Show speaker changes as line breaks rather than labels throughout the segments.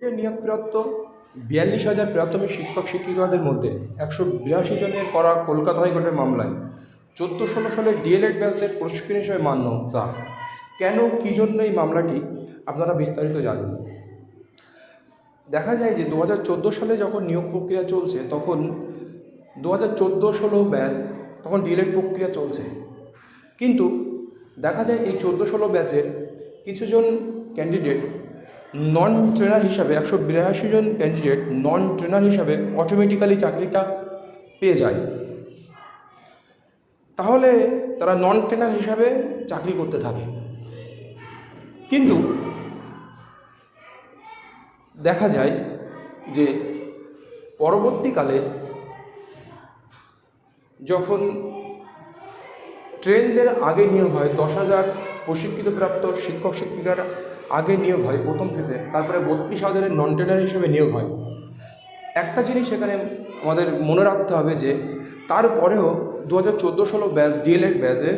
নিয়োগপ্রাপ্ত ৪২,০০০ প্রাথমিক শিক্ষক শিক্ষিকাদের মধ্যে ১৮২ জনের করা কলকাতা হাইকোর্টের মামলায় ১৪-১৬ সালে ডিএলএড ব্যাচদের প্রশিক্ষণ হিসেবে মান্যতা কেন, কী জন্য এই মামলাটি, আপনারা বিস্তারিত জানুন। দেখা যায় যে ২০১৪ সালে যখন নিয়োগ প্রক্রিয়া চলছে, তখন ২০১৪-১৬ ব্যাচ তখন ডিএলএড প্রক্রিয়া চলছে, কিন্তু দেখা যায় এই ১৪-১৬ ব্যাচের কিছুজন ক্যান্ডিডেট নন ট্রেনার হিসাবে ১৮২ জন ক্যান্ডিডেট নন ট্রেনার হিসাবে অটোমেটিক্যালি চাকরিটা পেয়ে যায়। তাহলে তারা নন ট্রেনার হিসাবে চাকরি করতে থাকে, কিন্তু দেখা যায় যে পরবর্তীকালে যখন ট্রেনদের আগে নিয়োগ হয়, ১০,০০০ প্রশিক্ষিতপ্রাপ্ত শিক্ষক শিক্ষিকারা আগে নিয়োগ হয় প্রথম ফেজে, তারপরে ৩২,০০০ নন ট্রেনার হিসেবে নিয়োগ হয়। একটা জিনিস এখানে আমাদের মনে রাখতে হবে যে তারপরেও ২০১৪-১৬ ব্যাচ ডিএলএড ব্যাচের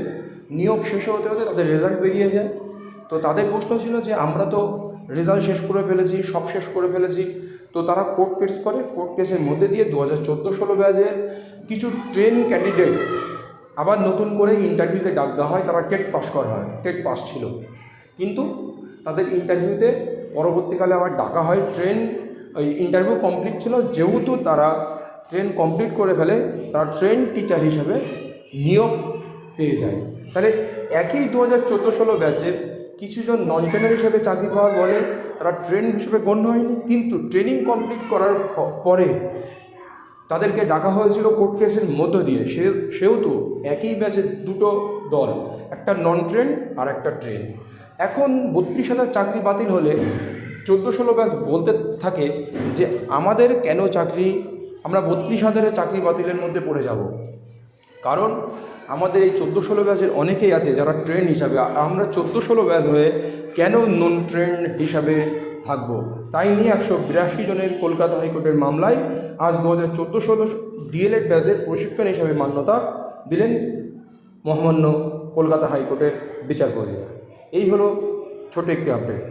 নিয়োগ শেষ হতে হতে তাদের রেজাল্ট বেরিয়ে যায়। তো তাদের প্রশ্ন ছিল যে আমরা তো রেজাল্ট শেষ করে ফেলেছি, সব শেষ করে ফেলেছি, তো তারা কোর্ট কেস করে। কোর্ট কেসের মধ্যে দিয়ে ২০১৪-১৬ ব্যাচের কিছু ট্রেন ক্যান্ডিডেট আবার নতুন করে ইন্টারভিউতে ডাক দেওয়া হয়, তারা টেট পাস করা হয়, টেট পাস ছিল, কিন্তু তাদের ইন্টারভিউতে পরবর্তীকালে আবার ডাকা হয়। ওই ইন্টারভিউ কমপ্লিট ছিল, যেহেতু তারা ট্রেন কমপ্লিট করে ফেলে, তারা ট্রেন টিচার হিসেবে নিয়োগ পেয়ে যায়। তাহলে একই ২০১৪-১৬ ব্যাচের কিছুজন নন ট্রেনার হিসেবে চাকরি পাওয়ার বলে তারা ট্রেন হিসেবে গণ্য হয়নি, কিন্তু ট্রেনিং কমপ্লিট করার পরে তাদেরকে ডাকা হয়েছিল কোর্ট কেসের মধ্য দিয়ে। সেহেতু একই ব্যাচের দুটো দল, একটা নন ট্রেন আর একটা ট্রেন। এখন ৩২,০০০ চাকরি বাতিল হলে ১৪-১৬ ব্যাচ বলতে থাকে যে আমাদের কেন চাকরি, আমরা ৩২,০০০ চাকরি বাতিলের মধ্যে পড়ে যাব, কারণ আমাদের এই ১৪-১৬ ব্যাচের অনেকেই আছে যারা ট্রেন হিসাবে, আমরা ১৪-১৬ ব্যাচ হয়ে কেন নন ট্রেন হিসাবে থাকব। তাই নিয়ে ১৮২ জনের কলকাতা হাইকোর্টের মামলায় আজ ২০১৪-১৬ ডিএলএড ব্যাচদের প্রশিক্ষণ হিসাবে মান্যতা দিলেন মহামান্য কলকাতা হাইকোর্টের বিচারপতিরা। এই হলো ছোট একটি আপডেট।